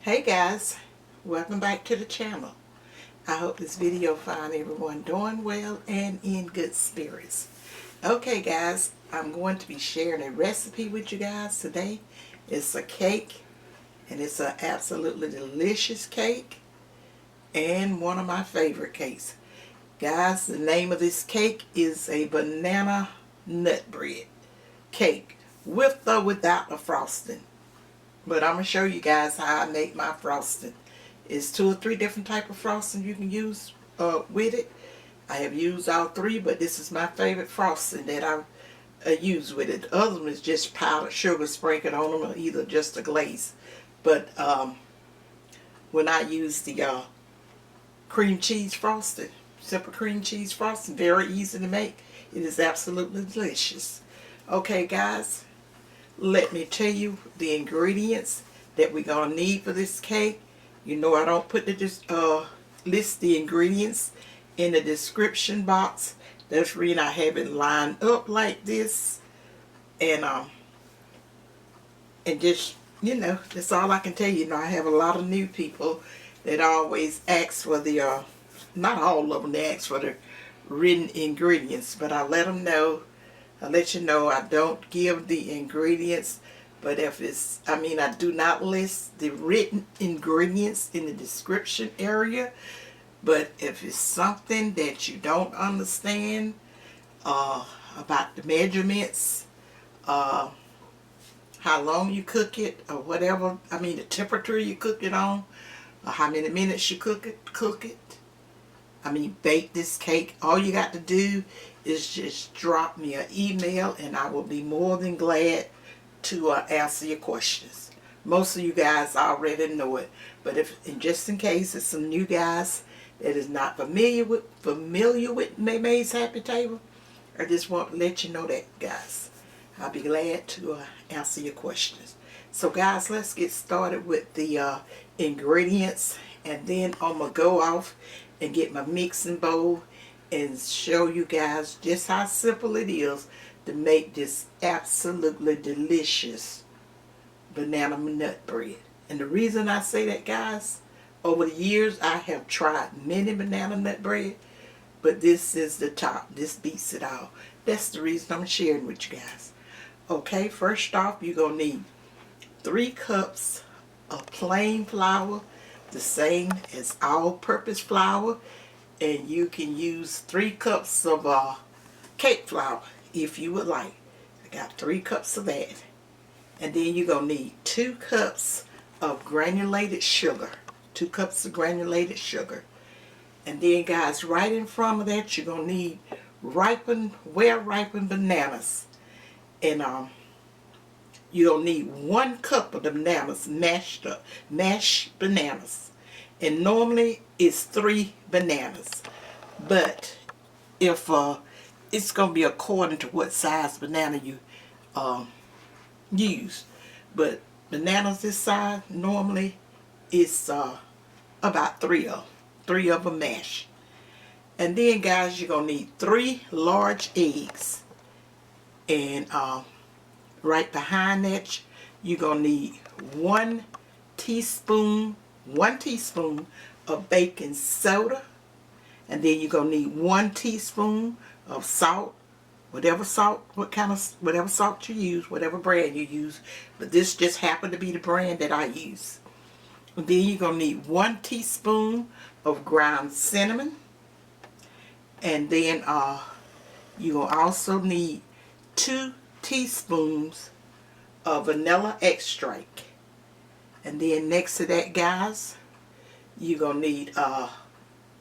Hey guys, welcome back to the channel. I hope this video find everyone doing well and in good spirits. Okay guys, I'm going to be sharing a recipe with you guys today. It's a cake, and it's an absolutely delicious cake and one of my favorite cakes. Guys, the name of this cake is a banana nut bread cake with or without the frosting. But I'm going to show you guys how I make my frosting. It's 2 or 3 different type of frosting you can use with it. I have used all 3, but this is my favorite frosting that I use with it. The other one is just powdered sugar sprinkled on them, or either just a glaze. But when I use the cream cheese frosting, simple cream cheese frosting, very easy to make. It is absolutely delicious. Okay guys, let me tell you the ingredients that we're going to need for this cake. You know I don't put the list the ingredients in the description box. That's the reason I have it lined up like this. And just, that's all I can tell you. I have a lot of new people that always ask for the, not all of them, they ask for the written ingredients. But I let them know. I let you know I don't give the ingredients, but if it's, I do not list the written ingredients in the description area. But if it's something that you don't understand about the measurements, how long you cook it, or whatever, the temperature you cook it on, or how many minutes you cook it, bake this cake, all you got to do is just drop me an email and I will be more than glad to answer your questions. Most of you guys already know it, but just in case it's some new guys that is not familiar with May's Happy Table, I just want to let you know that, guys. I'll be glad to answer your questions. So guys, let's get started with the ingredients, and then I'm going to go off and get my mixing bowl and show you guys just how simple it is to make this absolutely delicious banana nut bread. And the reason I say that, guys, over the years I have tried many banana nut bread, but this is the top. This beats it all. That's the reason I'm sharing with you guys. Okay, first off, you're going to need 3 cups of plain flour, the same as all-purpose flour. And you can use 3 cups of cake flour if you would like. I got 3 cups of that. And then you're going to need 2 cups of granulated sugar. 2 cups of granulated sugar. And then, guys, right in front of that, you're going to need well-ripened bananas. And you're going to need 1 cup of the bananas, mashed bananas. And normally it's 3 bananas, but if it's going to be according to what size banana you use. But bananas this size normally is about 3 of them mashed. And then, guys, you're going to need 3 large eggs. And right behind that, you're going to need 1 teaspoon of baking soda. And then you're going to need 1 teaspoon of salt. Whatever salt you use, whatever brand you use. But this just happened to be the brand that I use. And then you're going to need 1 teaspoon of ground cinnamon. And then you're going to also need 2 teaspoons of vanilla extract. And then next to that, guys, you're going to need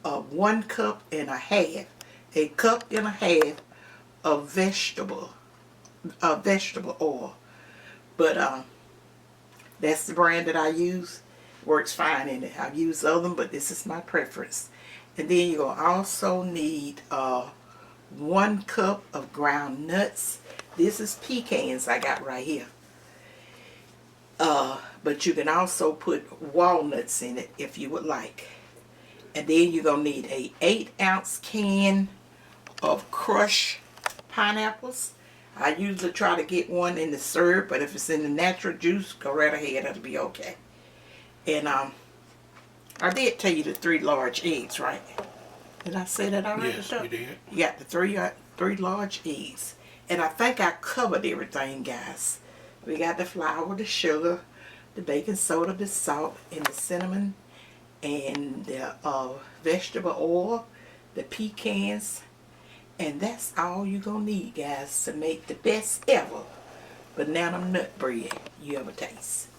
1 cup and a half, of vegetable oil. But that's the brand that I use. Works fine in it. I've used other, but this is my preference. And then you're going to also need 1 cup of ground nuts. This is pecans I got right here. But you can also put walnuts in it if you would like. And then you're going to need a 8-ounce can of crushed pineapples. I usually try to get one in the syrup, but if it's in the natural juice, go right ahead, it'll be okay. And I did tell you the 3 large eggs, right? Did I say that already? Yes, you did. You got the three large eggs. And I think I covered everything, guys. We got the flour, the sugar, the baking soda, the salt, and the cinnamon, and the vegetable oil, the pecans, and that's all you're going to need, guys, to make the best ever banana nut bread you ever taste.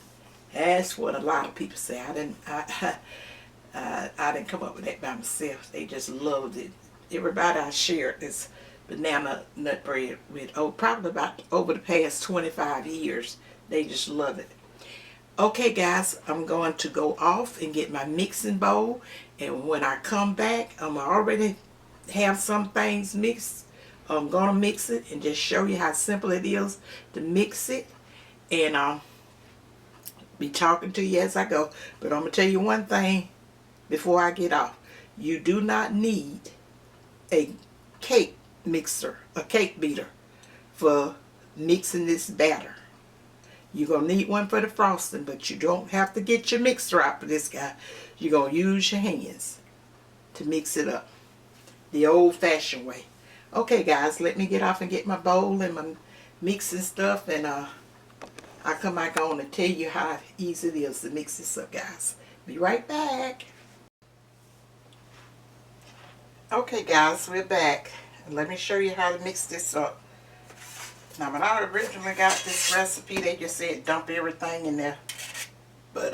That's what a lot of people say. I didn't come up with that by myself. They just loved it. Everybody I shared this banana nut bread with, probably about over the past 25 years, they just love it. Okay, guys, I'm going to go off and get my mixing bowl, and when I come back, I'm already have some things mixed. I'm going to mix it and just show you how simple it is to mix it, and be talking to you as I go. But I'm going to tell you one thing before I get off. You do not need a cake mixer, a cake beater, for mixing this batter. You're going to need one for the frosting, but you don't have to get your mixer out for this guy. You're going to use your hands to mix it up the old-fashioned way. Okay, guys, let me get off and get my bowl and my mixing stuff, and I'll come back on and tell you how easy it is to mix this up, guys. Be right back. Okay, guys, we're back. Let me show you how to mix this up. Now, when I originally got this recipe, they just said dump everything in there. But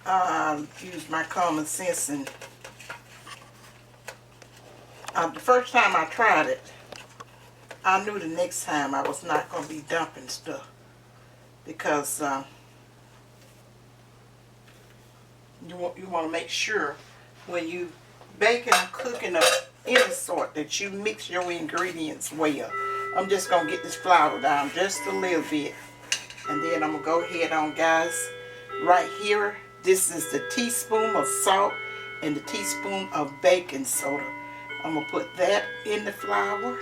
I used my common sense, and the first time I tried it, I knew the next time I was not going to be dumping stuff, because you want to make sure when you baking or cooking up any sort that you mix your ingredients well. I'm just going to get this flour down just a little bit, and then I'm going to go ahead on, guys. Right here, this is the teaspoon of salt and the teaspoon of baking soda. I'm going to put that in the flour.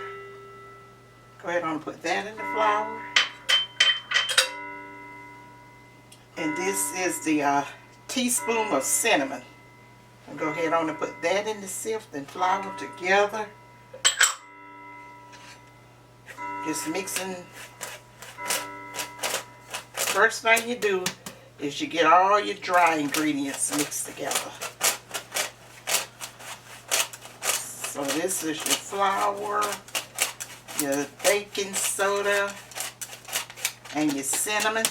Go ahead on and put that in the flour. And this is the teaspoon of cinnamon. I'll go ahead on and put that in the sift and flour together. Just mixing. First thing you do is you get all your dry ingredients mixed together. So this is your flour, your baking soda, and your cinnamon.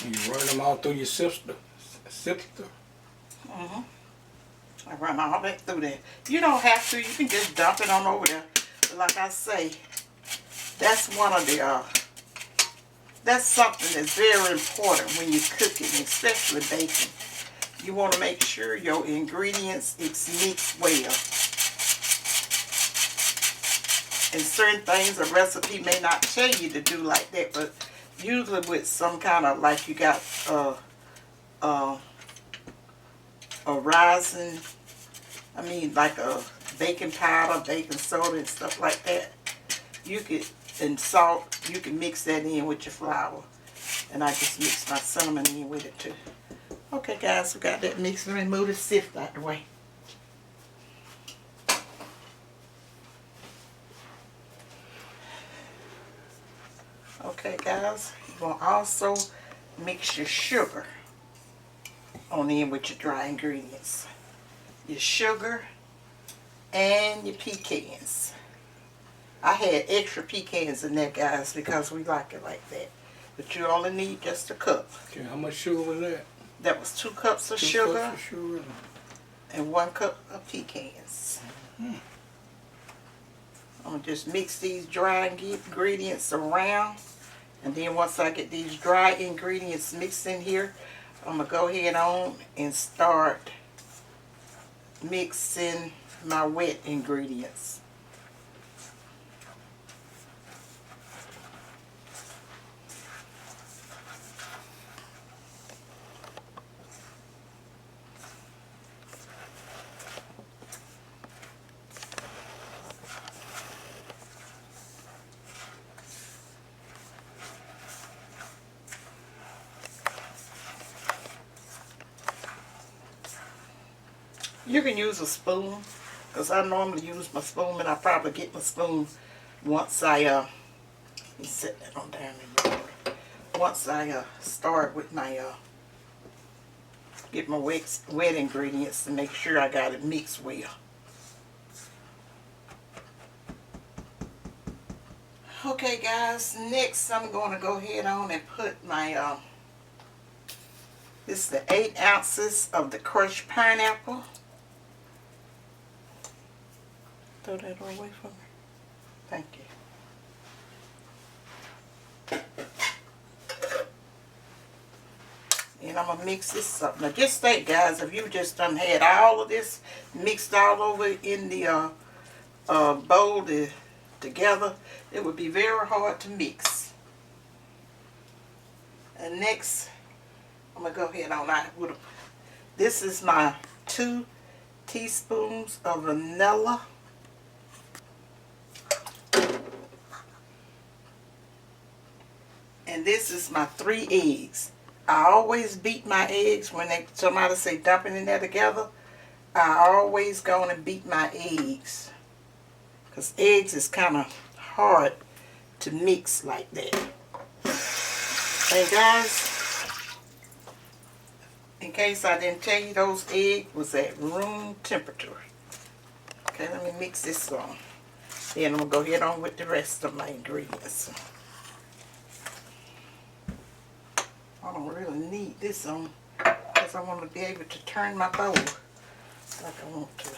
You run them all through your sifter. I run all that through there. You don't have to. You can just dump it on over there. But like I say, that's one of the, that's something that's very important when you're cooking, especially baking. You want to make sure your ingredients is mixed well. And certain things a recipe may not tell you to do like that, but usually with some kind of, like you got a rising, like a baking powder, baking soda and stuff like that. You could, and salt, you can mix that in with your flour. And I just mix my cinnamon in with it too. Okay, guys, we got that mixed. Let me move the sift out the way. Okay, guys, you're going to also mix your sugar on in with your dry ingredients. Your sugar and your pecans. I had extra pecans in there, guys, because we like it like that. But you only need just a cup. Okay, how much sugar was that? That was 2 cups of sugar and 1 cup of pecans. I'm going to just mix these dry ingredients around. And then once I get these dry ingredients mixed in here, I'm going to go ahead on and start mixing my wet ingredients. You can use a spoon, because I normally use my spoon, and I probably get my spoon once I, let me set that on down there. Once I start with my, get my wet ingredients to make sure I got it mixed well. Okay guys, next I'm going to go ahead on and put my, this is the 8 ounces of the crushed pineapple. Throw that away from me. Thank you. And I'm going to mix this up. Now just think guys, if you just done had all of this mixed all over in the bowl together, it would be very hard to mix. And next, I'm going to go ahead on out with this is my 2 teaspoons of vanilla. And this is my 3 eggs. I always beat my eggs when somebody say dumping in there together. I always go and beat my eggs. Because eggs is kind of hard to mix like that. And guys, in case I didn't tell you, those eggs was at room temperature. Okay, let me mix this on. Then I'm going to go ahead on with the rest of my ingredients. I don't really need this on because I want to be able to turn my bowl like I want to.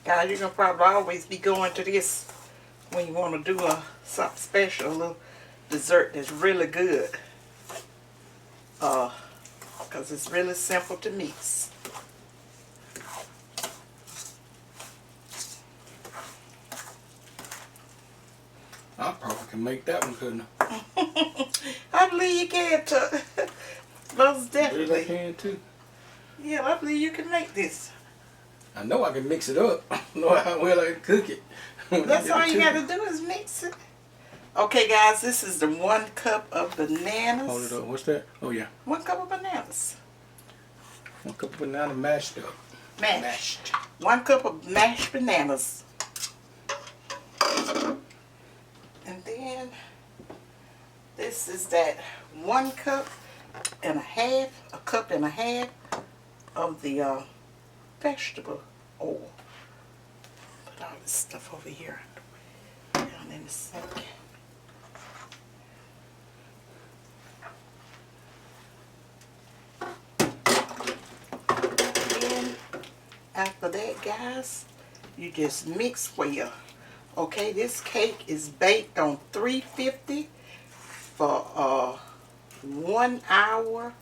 Guys, you're going to probably always be going to this when you want to do something special, a little dessert that's really good. Because it's really simple to mix. I probably can make that one, couldn't I? I believe you can too. Most definitely. I can too. Yeah, I believe you can make this. I know I can mix it up. I know how well I can cook it. That's all you got to do is mix it. Okay, guys, this is the 1 cup of bananas. Hold it up. What's that? Oh, yeah. 1 cup of bananas. 1 cup of banana mashed up. Mashed. 1 cup of mashed bananas. And then this is that 1 cup and a half, of the vegetable oil. Put all this stuff over here down in the sink. Then after that, guys, you just mix well. Okay, this cake is baked on 350 for 1 hour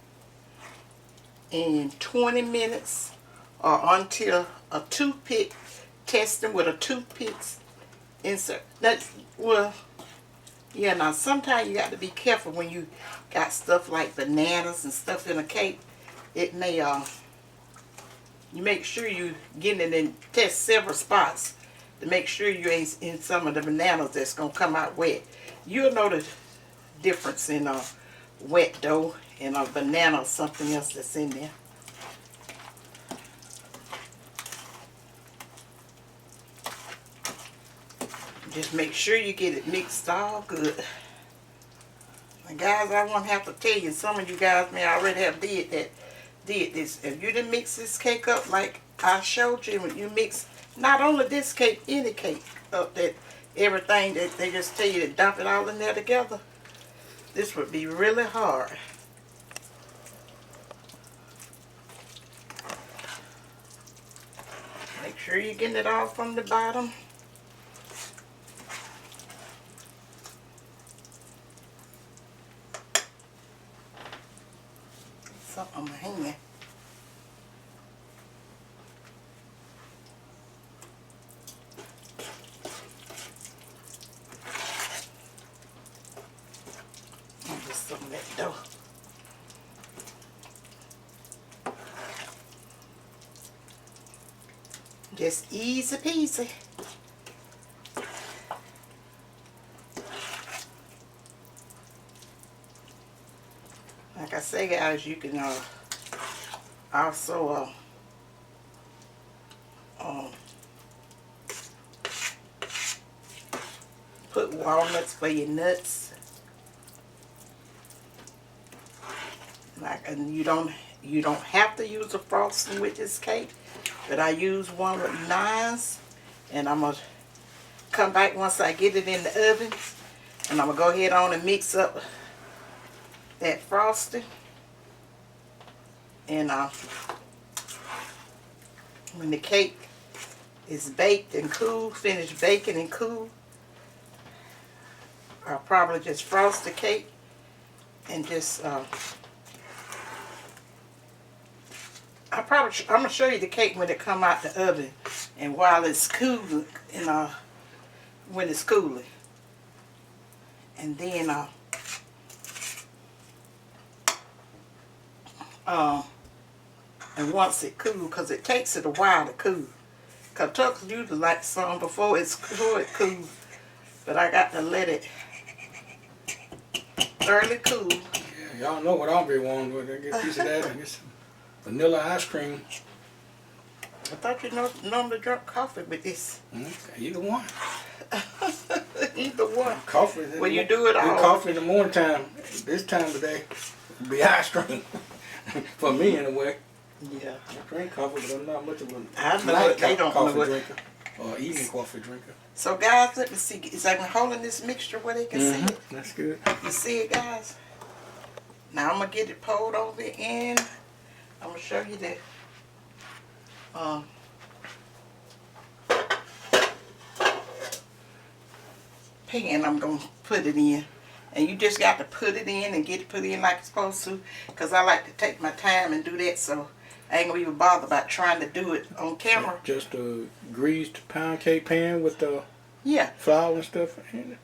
and 20 minutes, or until a toothpick, testing with a toothpick insert. That's, well, yeah, now sometimes you got to be careful when you got stuff like bananas and stuff in a cake. It may, you make sure you get it and test several spots to make sure you ain't in some of the bananas that's going to come out wet. You'll know the difference in wet dough and a banana or something else that's in there. Just make sure you get it mixed all good. And guys, I won't have to tell you, some of you guys may already have did this. If you didn't mix this cake up like I showed you, when you mix not only this cake, any cake up, that everything that they just tell you to dump it all in there together, this would be really hard. Make sure you're getting it all from the bottom. Something in. Just some of that dough. Just easy peasy. Like I say, guys, you can also put walnuts for your nuts. And you don't have to use a frosting with this cake, but I use one with 9s, and I'm gonna come back once I get it in the oven, and I'm gonna go ahead on and mix up that frosting, and when the cake is baked and cool, finished baking and cool, I'll probably just frost the cake and just I'm gonna show you the cake when it come out the oven and while it's cooling, and when it's cooling, and then and once it cool, cause it takes it a while to cool. Cause Tuck's usually like some before it cools, but I got to let it thoroughly cool. Yeah, y'all know what I'll be wanting with it. Get a piece of that and get some vanilla ice cream. I thought you normally drink coffee with this. Either one. Either one. Coffee. Well, you do it all. Coffee in the morning time. This time of day, it'll be ice cream. For me, anyway. Yeah. I drink coffee, but I'm not much of a I know it. They don't know coffee it. drinker or evening coffee drinker. So, guys, let me see. Is I holding this mixture where they can see it? That's good. You see it, guys? Now, I'm going to get it poured over in. I'm going to show you that. Pan I'm going to put it in. And you just got to put it in and get it put in like it's supposed to. Because I like to take my time and do that, so I ain't going to even bother about trying to do it on camera. Just a greased pound cake pan with the flour and stuff in it.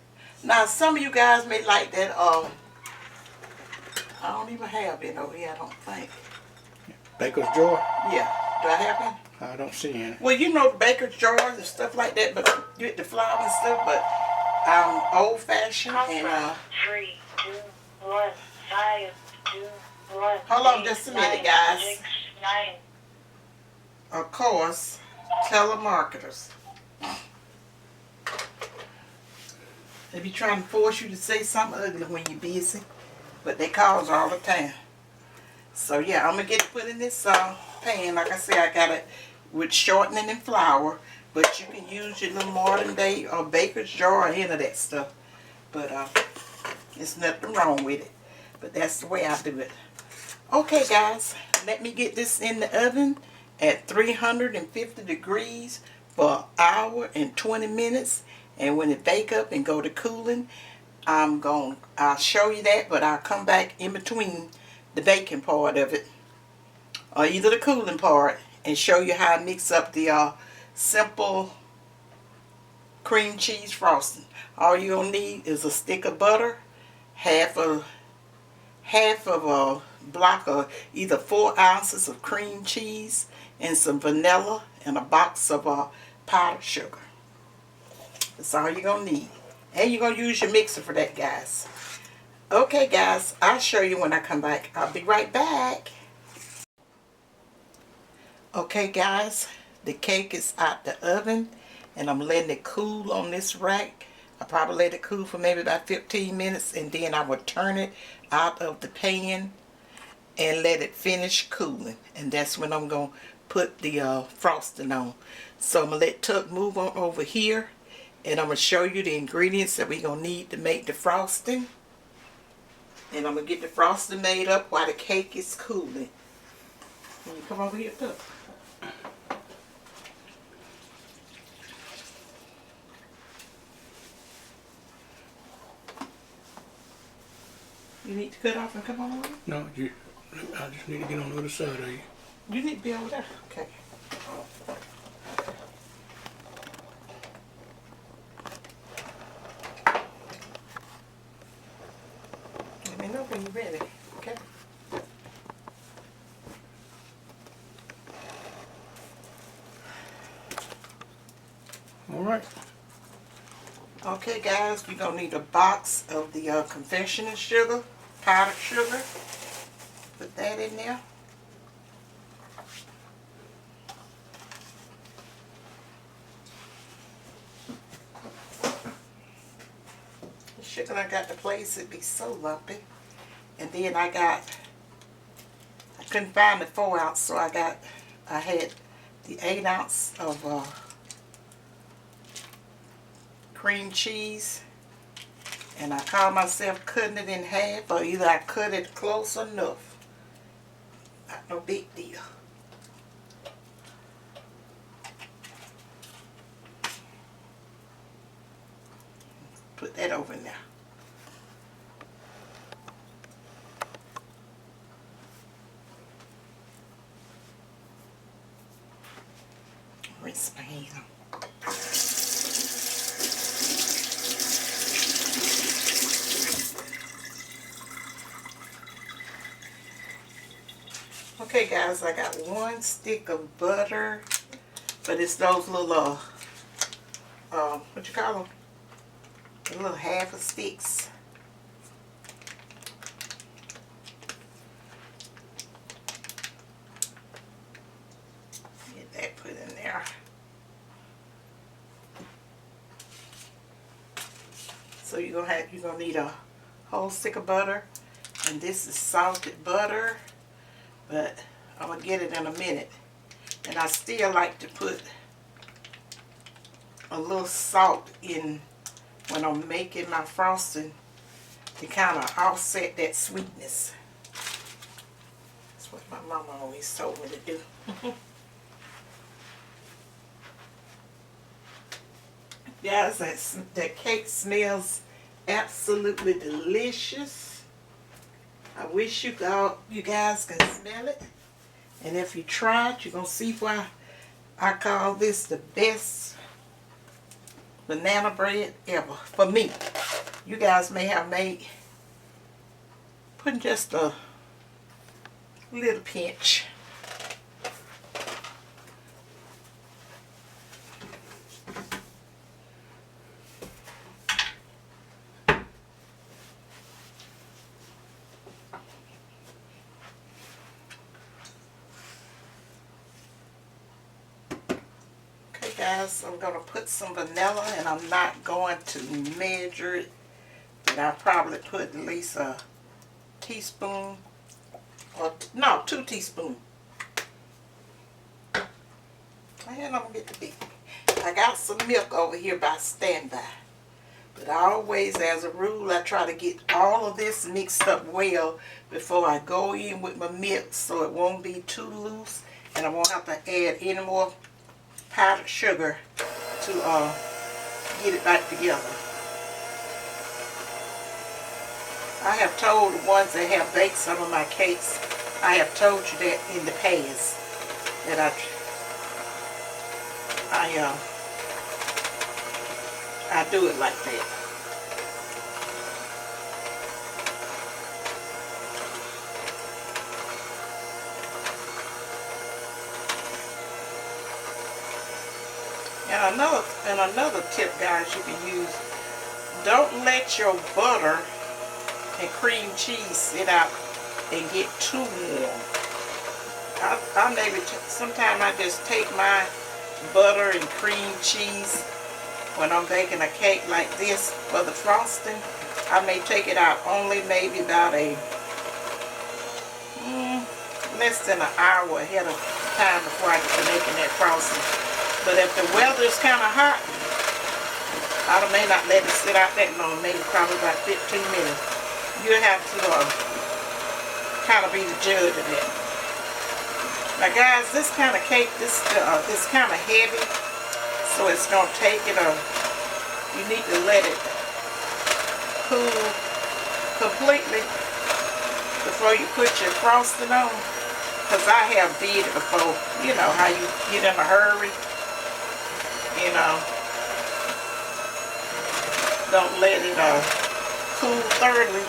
Now, some of you guys may like that. I don't even have it over here, I don't think. Baker's Joy? Yeah. Do I have it? I don't see any. Well, you know, baker's jars and stuff like that, but you get the flour and stuff, but I'm old-fashioned and 3, 2, 1, 5, 2, 1. Hold on just a minute, guys. 6, 9. Of course, telemarketers. They be trying to force you to say something ugly when you're busy, but they calls all the time. So yeah, I'm gonna get it put in this pan. Like I said, I got it with shortening and flour, but you can use your little modern day or baker's jar or any of that stuff. But there's nothing wrong with it. But that's the way I do it. Okay, guys, let me get this in the oven at 350 degrees for an hour and 20 minutes. And when it bake up and go to cooling, I'll show you that, but I'll come back in between the baking part of it, or either the cooling part, and show you how I mix up the simple cream cheese frosting. All you're gonna need is a stick of butter, half of a block of either 4 ounces of cream cheese, and some vanilla, and a box of powdered sugar. That's all you're gonna need. And you're gonna use your mixer for that, guys. Okay, guys, I'll show you when I come back. I'll be right back. Okay, guys, the cake is out the oven, and I'm letting it cool on this rack. I probably let it cool for maybe about 15 minutes, and then I will turn it out of the pan and let it finish cooling. And that's when I'm going to put the frosting on. So I'm going to let Tuck move on over here, and I'm going to show you the ingredients that we're going to need to make the frosting. And I'm going to get the frosting made up while the cake is cooling. Can you come over here, Tuck? You need to cut off and come on over? No, you I just need to get on the other side of you. You need to be over there. Okay. Let me know when you're ready. Okay. All right. Okay, guys, we're gonna need a box of the confectioner sugar, powdered sugar. Put that in there. The sugar I got to place, it be so lumpy. And then I couldn't find the 4 ounce, so I had the 8 ounce of cream cheese. And I called myself cutting it in half, or either I cut it close enough. Not no big deal. Put that over in there. Rinse my hand. Okay, guys, I got 1 stick of butter, but it's those little, what you call them? The little half of sticks. Get that put in there. So you're gonna need a whole stick of butter, and this is salted butter. But I'm going to get it in a minute. And I still like to put a little salt in when I'm making my frosting to kind of offset that sweetness. That's what my mama always told me to do. Guys, that cake smells absolutely delicious. I wish you guys can smell it. And if you try it, you're going to see why I call this the best banana bread ever. For me. You guys may have made, put just a little pinch. Guys, I'm going to put some vanilla, and I'm not going to measure it, but I'll probably put at least a teaspoon, or no, 2 teaspoons. And I'm going to get the beef. I got some milk over here by standby, but always, as a rule, I try to get all of this mixed up well before I go in with my milk, so it won't be too loose, and I won't have to add any more powdered sugar to get it back together. I have told the ones that have baked some of my cakes, I have told you that in the past, that I do it like that. And another tip, guys, you can use, don't let your butter and cream cheese sit out and get too warm. I maybe, sometimes I just take my butter and cream cheese when I'm baking a cake like this for the frosting. I may take it out only maybe about a less than an hour ahead of time before I get to making that frosting. But if the weather is kind of hot, I may not let it sit out that long, maybe probably about 15 minutes. You'll have to kind of be the judge of that. Now guys, this kind of cake, this kind of heavy, so it's going to take it, you need to let it cool completely before you put your frosting on. Because I have did it before. You know how you get in a hurry. You know. Don't let it cool thoroughly.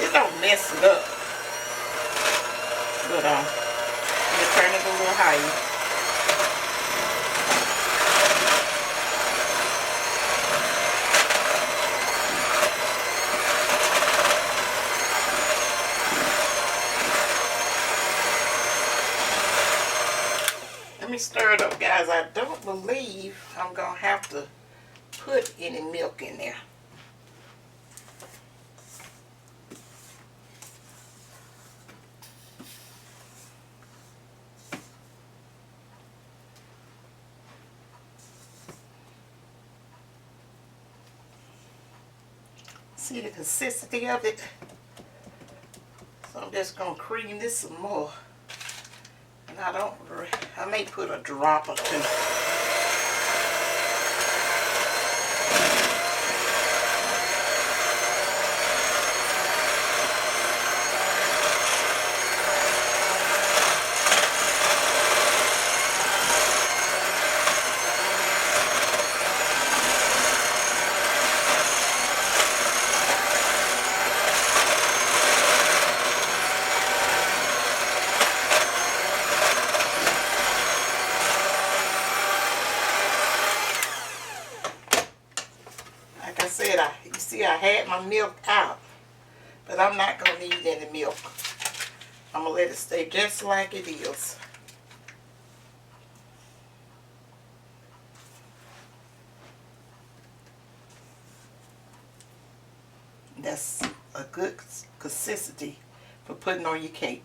It don't mess it up. But you turn it a little higher. Let me stir it up, guys. I don't believe I'm going to have to put any milk in there. See the consistency of it? So I'm just going to cream this some more. And I may put a drop or two. You see I had my milk out, but I'm not going to need any milk. I'm going to let it stay just like it is. That's a good consistency for putting on your cake.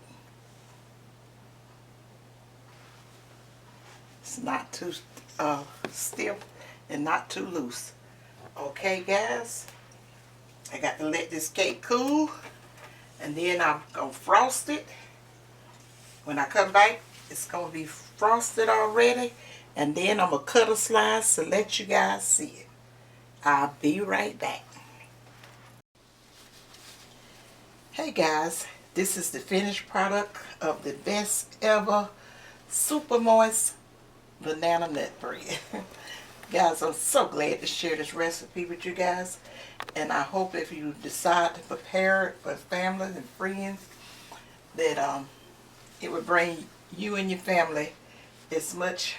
It's not too stiff and not too loose. Okay, guys, I got to let this cake cool, and then I'm going to frost it. When I come back, it's going to be frosted already, and then I'm going to cut a slice to let you guys see it. I'll be right back. Hey guys, this is the finished product of the best ever super moist banana nut bread. Guys, I'm so glad to share this recipe with you guys, and I hope if you decide to prepare it for family and friends that it would bring you and your family as much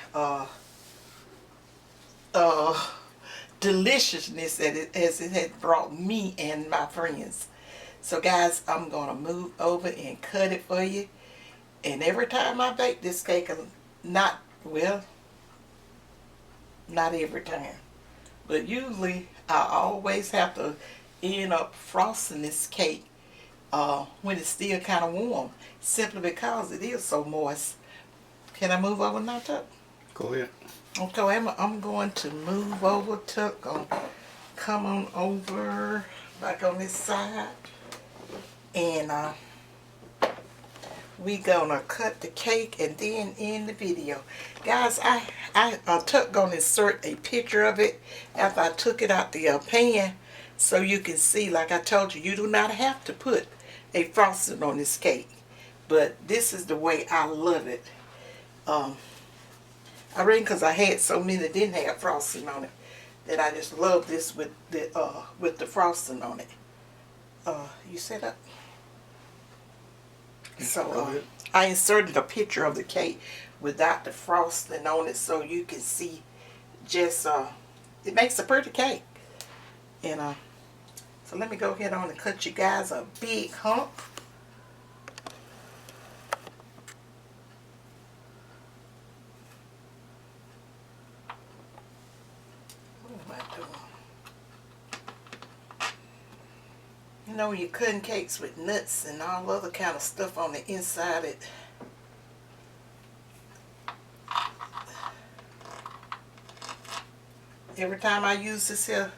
deliciousness as it has brought me and my friends. So guys, I'm gonna move over and cut it for you, and every time I bake this cake, not every time, but usually I always have to end up frosting this cake when it's still kind of warm, simply because it is so moist. Can I move over now, Tuck? Go ahead. Okay, I'm going to move over, Tuck. Come on over back on this side, and we gonna cut the cake and then end the video. Guys, I Tuck gonna insert a picture of it after I took it out the pan, so you can see, like I told you, you do not have to put a frosting on this cake, but this is the way I love it. I reckon because I had so many that didn't have frosting on it, that I just love this with the frosting on it. You set up? So I inserted a picture of the cake without the frosting on it, so you can see just it makes a pretty cake. And so let me go ahead on and cut you guys a big hump. What am I doing? You know, when you're cutting cakes with nuts and all other kind of stuff on the inside, every time I use this here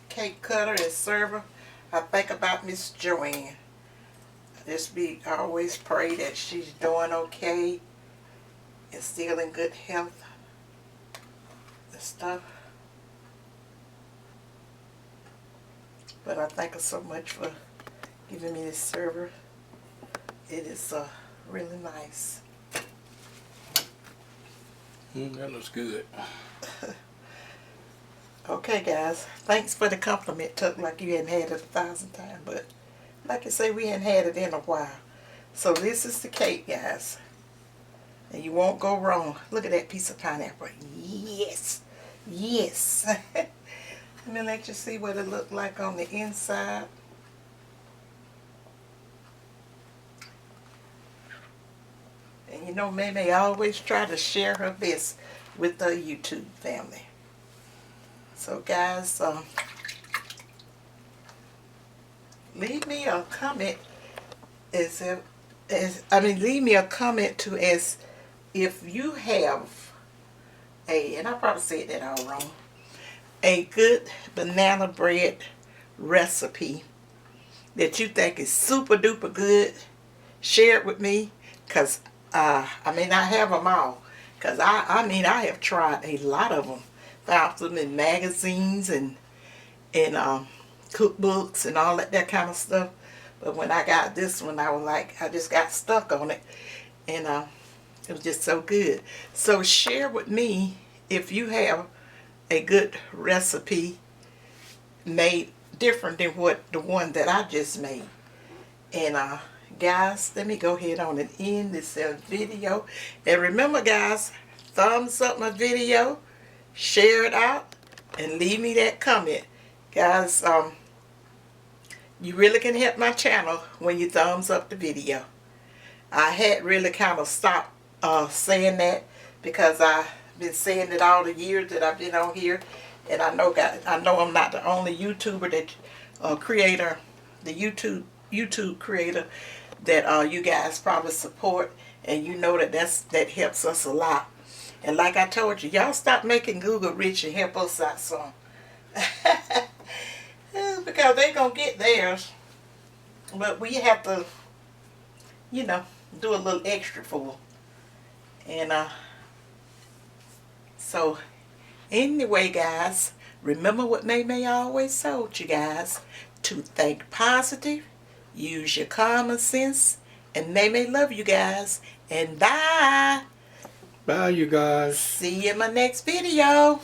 cake cutter and server, I think about Miss Joanne. I always pray that she's doing okay and still in good health and stuff. But I thank her so much for giving me this server. It is really nice. That looks good. Okay, guys. Thanks for the compliment. Took like you hadn't had it 1,000 times, but like I say, we hadn't had it in a while. So this is the cake, guys. And you won't go wrong. Look at that piece of pineapple. Yes. Yes. Let me let you see what it looked like on the inside. And you know, Mame always try to share her best with the YouTube family. So guys, leave me a comment leave me a comment to as if you have and I probably said that all wrong, a good banana bread recipe that you think is super duper good. Share it with me, because I have them all, because I have tried a lot of them. Found them in magazines and cookbooks and all that kind of stuff. But when I got this one, I was like, I just got stuck on it, and it was just so good. So share with me if you have a good recipe made different than what the one that I just made. And guys, let me go ahead on and end this video. And remember, guys, thumbs up my video, share it out, and leave me that comment. Guys, you really can help my channel when you thumbs up the video. I had really kind of stopped saying that, because I've been saying it all the years that I've been on here. And I know I'm not the only YouTuber that creator, the YouTube creator that you guys probably support, and you know that helps us a lot. And like I told you, y'all stop making Google rich and help us out some. Because they're gonna get theirs, but we have to, you know, do a little extra for them. And so anyway, guys, remember what May always told you guys: to think positive, use your common sense, and May love you guys. And bye. Bye, you guys. See you in my next video.